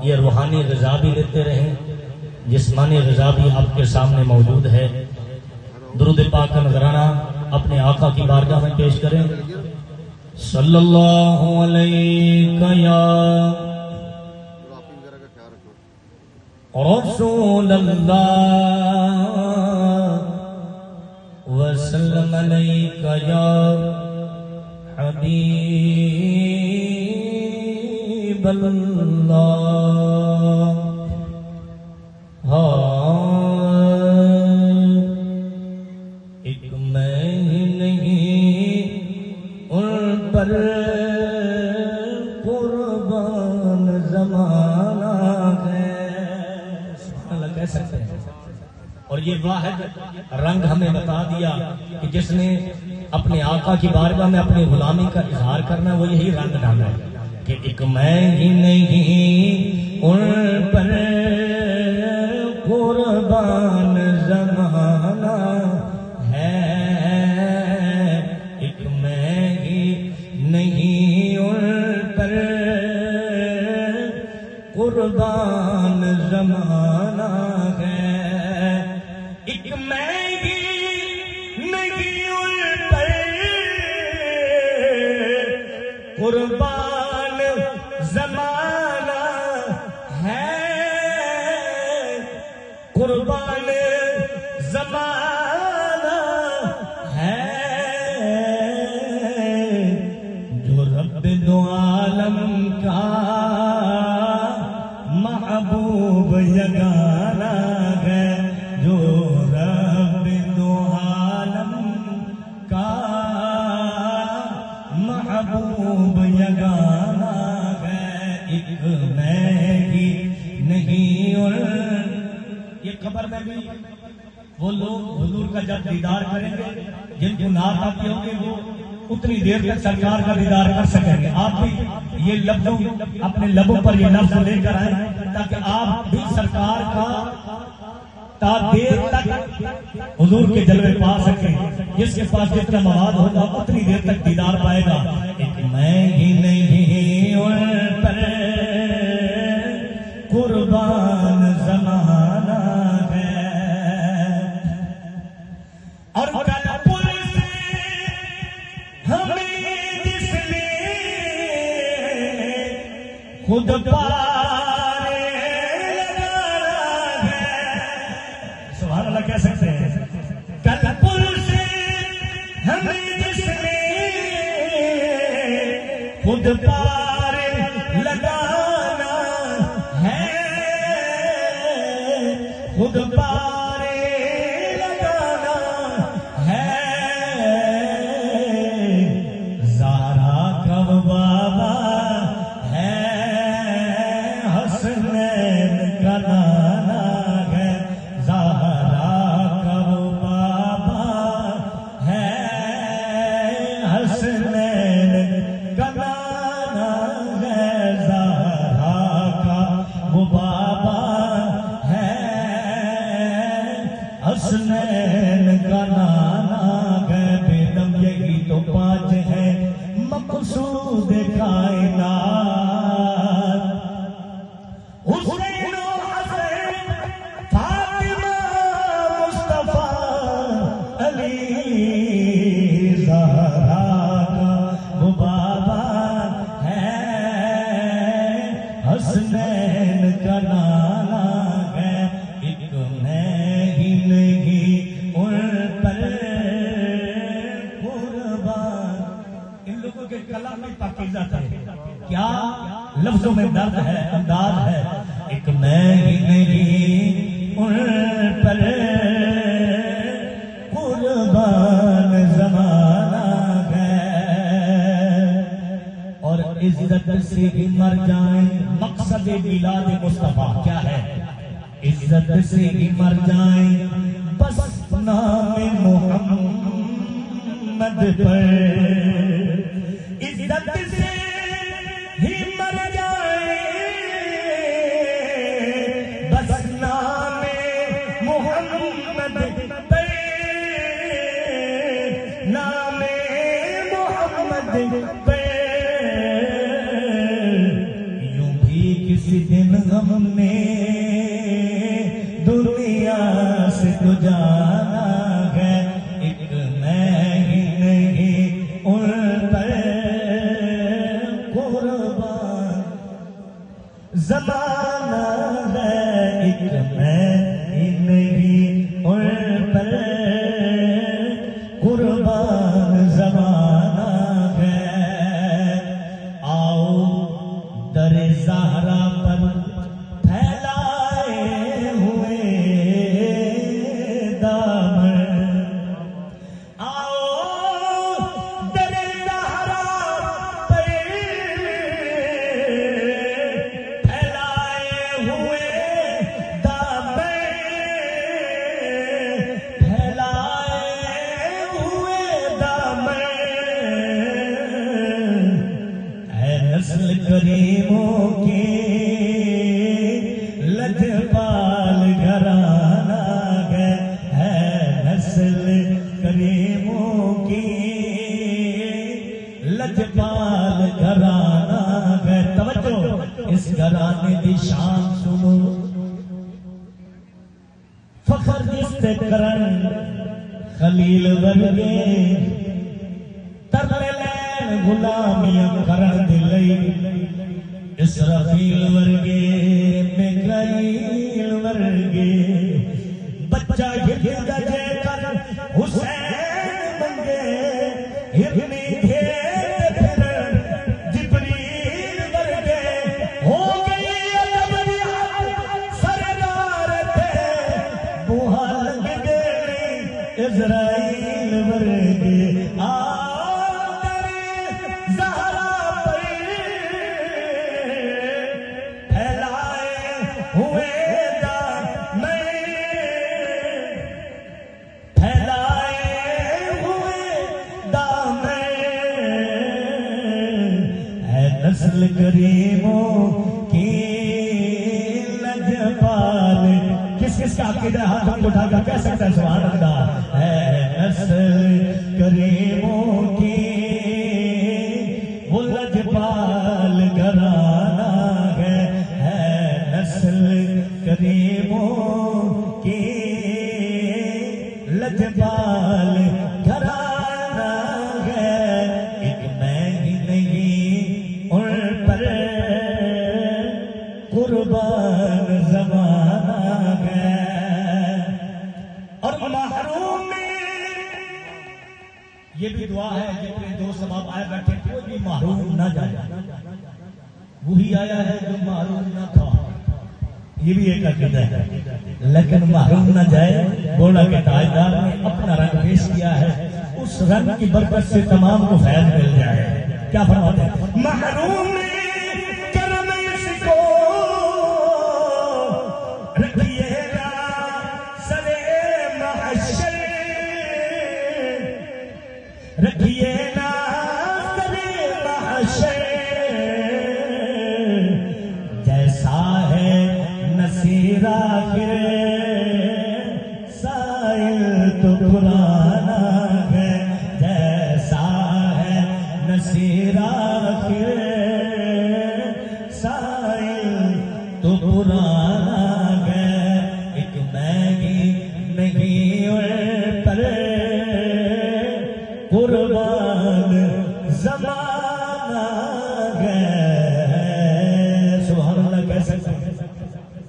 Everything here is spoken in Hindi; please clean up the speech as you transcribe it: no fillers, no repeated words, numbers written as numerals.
ये रूहानी ग़िज़ा भी लेते रहें, जिस्मानी ग़िज़ा भी आपके सामने मौजूद है। दुरूद पाक का नजराना अपने आका की बारगाह में पेश करें। सल्लल्लाहु अलैहि या रसूलल्लाह वसल्लम अलैका या हबीबल्लाह। एक मैं ही नहीं उन पर कुर्बान ज़माना है, कह सकते हैं। और ये वाहिद रंग हमें बता दिया कि जिसने अपने आका की बारगाह में अपनी गुलामी का इजहार करना, वो यही रंग डाला है कि एक मैं ही नहीं उन पर कुर्बान ज़माना है, एक मैं ही नहीं उन पर कुर्बान ज़माना है, एक मैं ही नहीं उन पर कुर्बान ज़माना है, कुर्बान ज़माना है, जो रब दो आलम का महबूब यगाना है, जो रब दो आलम का महबूब यगाना है, एक मैं ही नहीं। और ये खबर में भी वो लोग हुजूर का जब दीदार करेंगे, जिनको नात आती होगी, वो उतनी देर तक सरकार का दीदार कर सकेंगे। आप भी ये लफ्ज़ों अपने लबों पर ये लफ्ज़ लेकर आए ताकि आप भी सरकार का ता देर तक हुजूर के जलवे पा सकें। जिसके पास जितना मवाद होगा उतनी देर तक दीदार पाएगा। एक मैं ही नहीं उन पर कुर्बान ज़माना है, और कल पुल से हमें जिसने खुद पारे लगाना है, सुभान अल्लाह कह सकते हैं। कल पुल से हमें जिसने खुद पारे लगाना है, खुद पारे लगाना है, ज़हरा का बाबा है, हसनैन का नाना है, ज़हरा का बाबा है, हसनैन का नाना है, ज़हरा का वो बाबा है, हसनैन का नाना है। बेदम यही तो पाँच है मक़सूद कायनात, हुसैन हसन फातिमा मुस्तफा अली, ज़हरा का वो बाबा है, हसनैन का नाना है, एक मैं ही नहीं उन पर कुर्बान। इन लोगों के कलम में पाकीज़ा है, क्या लफ्जों में दर्द है, अंदाज है। एक मैं ही नहीं उन पर कुर्बान ज़माना है, और इज्जत से ही मर जाए मकसद मिलाद मुस्तफा क्या है, इज्जत से ही मर जाए बस नाम मोहम्मद पर, इज्जत से ही मर जाए बस नाम मोहम्मद पर, नाम मोहम्मद पर। यूं भी किसी दिन हमने दुनिया से तो जाना है, एक मैं ही नहीं उन पर कुर्बान ज़माना है, एक मैं ही नहीं उन पर कुर्बान ज़माना है। आओ दरे ज़हरा पर फैलाए हुए दामन, आओ दरे ज़हरा पर फैलाए हुए दामन, फैलाए हुए दामन, है नस्ल करीमों के लजपाल घराना है नस्ल करीमों की लजपाल घराना है। तवज्जो, इस घराने की शान सुनो, फखर जिसते करन खलील वर्गे, तरले लैन गुलामियां करन दिलई, इसराफील वर्गे मिकाईल वर्गे, बच्चा हिरदा जेकर हुसैन मंगे, हिरनी घेर फिर जिब्रील वर्गे, हो गई अदब सरदार थे बुहा लग गई इज़राइल वर्गे। नस्ल करीमों की लजपाल, किस किस का अकीदा हाथ हम उठाकर कह सकता है सुभान अल्लाह। है नस्ल करीमों की वो लजपाल घराना है नस्ल करीमों की लजपाल घराना है, एक मैं ही नहीं कुर्बान ज़माना है। और महरूम में ये भी दुआ है, जितने दोस्त अब आए बैठे कोई भी महरूम ना जाए, वही आया है जो महरूम ना था, ये भी एक अकीदा है। लेकिन महरूम ना जाए, गोला के ताजदार ने अपना रंग पेश किया है, उस रंग की बरकत से तमाम को फैज़ मिल जाए। क्या फरमाते हैं? महरूम में रखिए ना करे महशर, जैसा है नसीरा फिर साइल तो पुराना है, जैसा है नसीरा फिर साइल तो पुराना